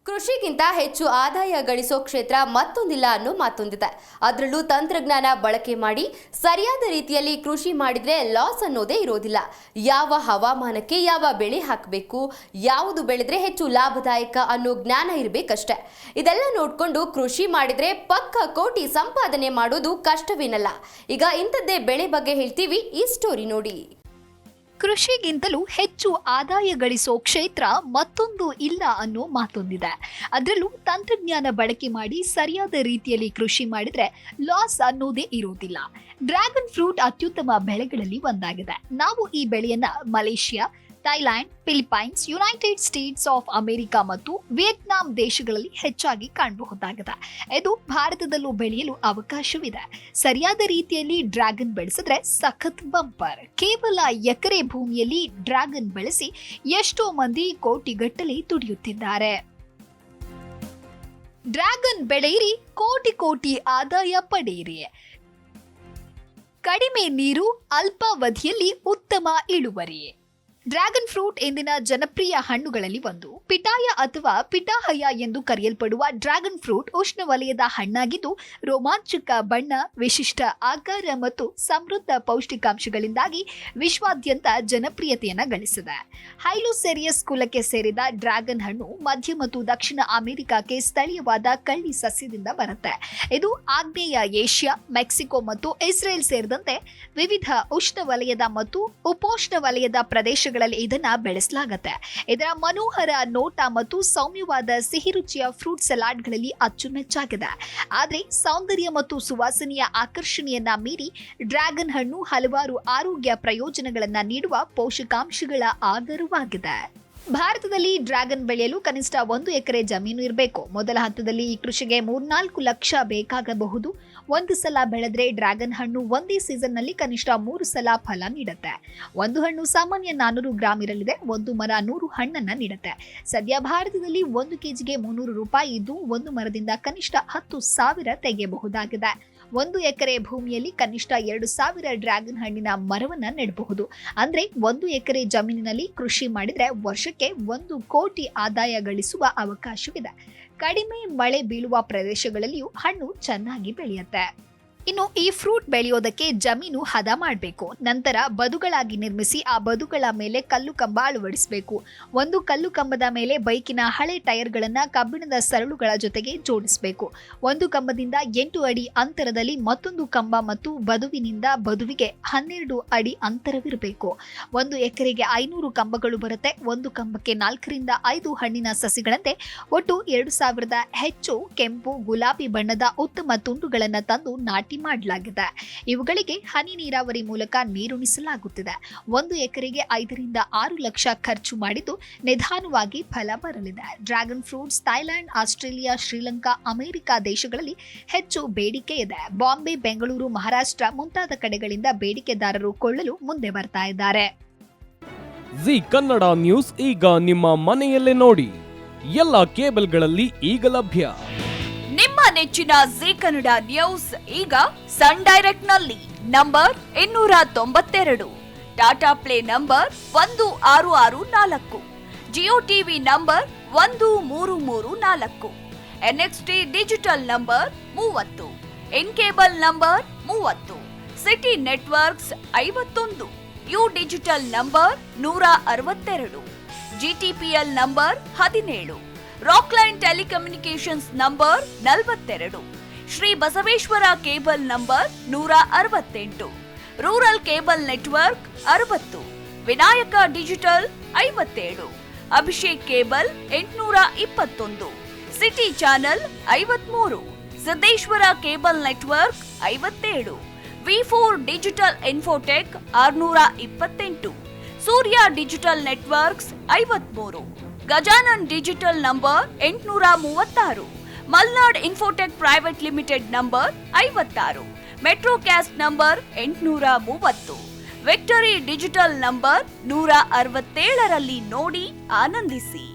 ಕೃಷಿಗಿಂತ ಹೆಚ್ಚು ಆದಾಯ ಗಳಿಸೋ ಕ್ಷೇತ್ರ ಮತ್ತೊಂದಿಲ್ಲ ಅನ್ನೋ ಮಾತೊಂದಿದೆ. ಅದರಲ್ಲೂ ತಂತ್ರಜ್ಞಾನ ಬಳಕೆ ಮಾಡಿ ಸರಿಯಾದ ರೀತಿಯಲ್ಲಿ ಕೃಷಿ ಮಾಡಿದ್ರೆ ಲಾಸ್ ಅನ್ನೋದೇ ಇರೋದಿಲ್ಲ. ಯಾವ ಹವಾಮಾನಕ್ಕೆ ಯಾವ ಬೆಳೆ ಹಾಕಬೇಕು, ಯಾವುದು ಬೆಳೆದ್ರೆ ಹೆಚ್ಚು ಲಾಭದಾಯಕ ಅನ್ನೋ ಜ್ಞಾನ ಇರಬೇಕಷ್ಟೆ. ಇದೆಲ್ಲ ನೋಡ್ಕೊಂಡು ಕೃಷಿ ಮಾಡಿದ್ರೆ ಪಕ್ಕ ಕೋಟಿ ಸಂಪಾದನೆ ಮಾಡೋದು ಕಷ್ಟವೇನಲ್ಲ. ಈಗ ಇಂಥದ್ದೇ ಬೆಳೆ ಬಗ್ಗೆ ಹೇಳ್ತೀವಿ, ಈ ಸ್ಟೋರಿ ನೋಡಿ. ಕೃಷಿಗಿಂತಲೂ ಹೆಚ್ಚು ಆದಾಯ ಗಳಿಸೋ ಕ್ಷೇತ್ರ ಮತ್ತೊಂದು ಇಲ್ಲ ಅನ್ನೋ ಮಾತೊಂದಿದೆ. ಅದರಲ್ಲೂ ತಂತ್ರಜ್ಞಾನ ಬಳಕೆ ಮಾಡಿ ಸರಿಯಾದ ರೀತಿಯಲ್ಲಿ ಕೃಷಿ ಮಾಡಿದ್ರೆ ಲಾಸ್ ಅನ್ನೋದೇ ಇರೋದಿಲ್ಲ. ಡ್ರ್ಯಾಗನ್ ಫ್ರೂಟ್ ಅತ್ಯುತ್ತಮ ಬೆಳೆಗಳಲ್ಲಿ ಒಂದಾಗಿದೆ. ನಾವು ಈ ಬೆಳೆಯನ್ನ Malaysia, Thailand, Philippines, United States of America ಮತ್ತು ವಿಯೆಟ್ನಾಂ ದೇಶಗಳಲ್ಲಿ ಹೆಚ್ಚಾಗಿ ಕಾಣಬಹುದಾಗಿದೆ. ಇದು ಭಾರತದಲ್ಲೂ ಬೆಳೆಯಲು ಅವಕಾಶವಿದೆ. ಸರಿಯಾದ ರೀತಿಯಲ್ಲಿ ಡ್ರ್ಯಾಗನ್ ಬೆಳೆಸಿದ್ರೆ ಸಖತ್ ಬಂಪರ್. ಕೇವಲ ಎಕರೆ ಭೂಮಿಯಲ್ಲಿ ಡ್ರ್ಯಾಗನ್ ಬೆಳೆಸಿ ಎಷ್ಟೋ ಮಂದಿ ಕೋಟಿಗಟ್ಟಲೆ ದುಡಿಯುತ್ತಿದ್ದಾರೆ. ಡ್ರ್ಯಾಗನ್ ಬೆಳೆಯಿರಿ, ಕೋಟಿ ಕೋಟಿ ಆದಾಯ ಪಡೆಯಿರಿ. ಕಡಿಮೆ ನೀರು, ಅಲ್ಪಾವಧಿಯಲ್ಲಿ ಉತ್ತಮ ಇಳುವರಿ. ಡ್ರ್ಯಾಗನ್ ಫ್ರೂಟ್ ಇಂದಿನ ಜನಪ್ರಿಯ ಹಣ್ಣುಗಳಲ್ಲಿ ಒಂದು. ಪಿಟಾಯ ಅಥವಾ ಪಿಟಾಹಯ ಎಂದು ಕರೆಯಲ್ಪಡುವ ಡ್ರ್ಯಾಗನ್ ಫ್ರೂಟ್ ಉಷ್ಣವಲಯದ ಹಣ್ಣಾಗಿದ್ದು, ರೋಮಾಂಚಕ ಬಣ್ಣ, ವಿಶಿಷ್ಟ ಆಕಾರ ಮತ್ತು ಸಮೃದ್ಧ ಪೌಷ್ಟಿಕಾಂಶಗಳಿಂದಾಗಿ ವಿಶ್ವಾದ್ಯಂತ ಜನಪ್ರಿಯತೆಯನ್ನು ಗಳಿಸಿದೆ. ಹೈಲೋಸೆರಿಯಸ್ ಕುಲಕ್ಕೆ ಸೇರಿದ ಡ್ರ್ಯಾಗನ್ ಹಣ್ಣು ಮಧ್ಯ ಮತ್ತು ದಕ್ಷಿಣ ಅಮೆರಿಕಕ್ಕೆ ಸ್ಥಳೀಯವಾದ ಕಳ್ಳಿ ಸಸ್ಯದಿಂದ ಬರುತ್ತೆ. ಇದು ಆಗ್ನೇಯ ಏಷ್ಯಾ, ಮೆಕ್ಸಿಕೋ ಮತ್ತು ಇಸ್ರೇಲ್ ಸೇರಿದಂತೆ ವಿವಿಧ ಉಷ್ಣವಲಯದ ಮತ್ತು ಉಪೋಷ್ಣ ವಲಯದ ಪ್ರದೇಶ ಇದನ್ನ ಬೆಳೆಸಲಾಗುತ್ತೆ. ಇದರ ಮನೋಹರ ನೋಟ ಮತ್ತು ಸೌಮ್ಯವಾದ ಸಿಹಿ ರುಚಿಯ ಫ್ರೂಟ್ ಸಲಾಡ್ಗಳಲ್ಲಿ ಅಚ್ಚುಮೆಚ್ಚಾಗಿದೆ. ಆದರೆ ಸೌಂದರ್ಯ ಮತ್ತು ಸುವಾಸನೆಯ ಆಕರ್ಷಣೆಯನ್ನ ಮೀರಿ ಡ್ರ್ಯಾಗನ್ ಹಣ್ಣು ಹಲವಾರು ಆರೋಗ್ಯ ಪ್ರಯೋಜನಗಳನ್ನ ನೀಡುವ ಪೋಷಕಾಂಶಗಳ ಆಧಾರವಾಗಿದೆ. ಭಾರತದಲ್ಲಿ ಡ್ರ್ಯಾಗನ್ ಬೆಳೆಯಲು ಕನಿಷ್ಠ 1 ಎಕರೆ ಜಮೀನು ಇರಬೇಕು. ಮೊದಲ ಹಂತದಲ್ಲಿ ಈ ಕೃಷಿಗೆ 3-4 ಲಕ್ಷ ಬೇಕಾಗಬಹುದು. ಒಂದು ಸಲ ಬೆಳೆದ್ರೆ ಡ್ರ್ಯಾಗನ್ ಹಣ್ಣು ಒಂದೇ ಸೀಸನ್ ನಲ್ಲಿ ಕನಿಷ್ಠ 3 ಸಲ ಫಲ ನೀಡುತ್ತೆ. ಒಂದು ಹಣ್ಣು ಸಾಮಾನ್ಯ 400 ಗ್ರಾಂ ಇರಲಿದೆ. ಒಂದು ಮರ 100 ಹಣ್ಣನ್ನ ನೀಡುತ್ತೆ. ಸದ್ಯ ಭಾರತದಲ್ಲಿ 1 ಕೆಜಿಗೆ 300 ರೂಪಾಯಿ ಇದ್ದು, ಒಂದು ಮರದಿಂದ ಕನಿಷ್ಠ 10,000 ತೆಗೆಯಬಹುದಾಗಿದೆ. 1 ಎಕರೆ ಭೂಮಿಯಲ್ಲಿ ಕನಿಷ್ಠ 2,000 ಡ್ರ್ಯಾಗನ್ ಹಣ್ಣಿನ ಮರವನ್ನ ನೆಡಬಹುದು. ಅಂದ್ರೆ 1 ಎಕರೆ ಜಮೀನಿನಲ್ಲಿ ಕೃಷಿ ಮಾಡಿದ್ರೆ ವರ್ಷಕ್ಕೆ 1 ಕೋಟಿ ಆದಾಯ ಗಳಿಸುವ ಅವಕಾಶವಿದೆ. ಕಡಿಮೆ ಮಳೆ ಬೀಳುವ ಪ್ರದೇಶಗಳಲ್ಲಿಯೂ ಹಣ್ಣು ಚೆನ್ನಾಗಿ ಬೆಳೆಯುತ್ತೆ. ಇನ್ನು ಈ ಫ್ರೂಟ್ ಬೆಳೆಯೋದಕ್ಕೆ ಜಮೀನು ಹದ ಮಾಡಬೇಕು. ನಂತರ ಬದುಗಳಾಗಿ ನಿರ್ಮಿಸಿ ಆ ಬದುಗಳ ಮೇಲೆ ಕಲ್ಲು ಕಂಬ ಅಳವಡಿಸಬೇಕು. ಒಂದು ಕಲ್ಲು ಕಂಬದ ಮೇಲೆ ಬೈಕಿನ ಹಳೆ ಟೈರ್ಗಳನ್ನ ಕಬ್ಬಿಣದ ಸರಳುಗಳ ಜೊತೆಗೆ ಜೋಡಿಸಬೇಕು. ಒಂದು ಕಂಬದಿಂದ 8 ಅಡಿ ಅಂತರದಲ್ಲಿ ಮತ್ತೊಂದು ಕಂಬ ಮತ್ತು ಬದುವಿನಿಂದ ಬದುವಿಗೆ 12 ಅಡಿ ಅಂತರವಿರಬೇಕು. 1 ಎಕರೆಗೆ 500 ಕಂಬಗಳು ಬರುತ್ತೆ. ಒಂದು ಕಂಬಕ್ಕೆ 4ರಿಂದ 5 ಹಣ್ಣಿನ ಸಸಿಗಳಂತೆ ಒಟ್ಟು 2,000 ಹೆಚ್ಚು ಕೆಂಪು, ಗುಲಾಬಿ ಬಣ್ಣದ ಉತ್ತಮ ತುಂಡುಗಳನ್ನು ತಂದು ನಾಟಿ ಮಾಡಲಾಗಿದೆ. ಇವುಗಳಿಗೆ ಹನಿ ನೀರಾವರಿ ಮೂಲಕ ನೀರುಣಿಸಲಾಗುತ್ತಿದೆ. 1 ಎಕರೆಗೆ 5ರಿಂದ 6 ಲಕ್ಷ ಖರ್ಚು ಮಾಡಿದ್ದು ನಿಧಾನವಾಗಿ ಫಲ ಬರಲಿದೆ. Dragon fruits Thailand, Australia, Sri Lanka, America ದೇಶಗಳಲ್ಲಿ ಹೆಚ್ಚು ಬೇಡಿಕೆ ಇದೆ. ಬಾಂಬೆ, ಬೆಂಗಳೂರು, ಮಹಾರಾಷ್ಟ್ರ ಮುಂತಾದ ಕಡೆಗಳಿಂದ ಬೇಡಿಕೆದಾರರು ಕೊಳ್ಳಲು ಮುಂದೆ ಬರ್ತಾ ಇದ್ದಾರೆ. ಜಿ ಕನ್ನಡ ನ್ಯೂಸ್ ಈಗ ನಿಮ್ಮ ಮನೆಯಲ್ಲೇ ನೋಡಿ. ಎಲ್ಲ ಕೇಬಲ್ಗಳಲ್ಲಿ ಈಗ ಲಭ್ಯ. ನಿಮ್ಮ ನೆಚ್ಚಿನ ಜಿ ಕನ್ನಡ ನ್ಯೂಸ್ ಈಗ ಸನ್ ಡೈರೆಕ್ಟ್ ನಲ್ಲಿ number 292, Tata play number 1664, Jio TV number 1334, NXT digital number 30, in cable number 30, city networks 51, U digital number 162, GTPL number 17, Rockline telecommunications number 42, Shri Basaveshwara cable number 168, rural cable network 60, Vinayaka digital 57, Abhishek cable 821, city channel 53, Siddeshwara cable network 57, ವಿ4 digital infotech 628, Surya digital networks 53, Gajanan digital number 836, Malnad infotech private limited number 56, metrocast number 830, victory digital number 167ರಲ್ಲಿ ನೋಡಿ ಆನಂದಿಸಿ.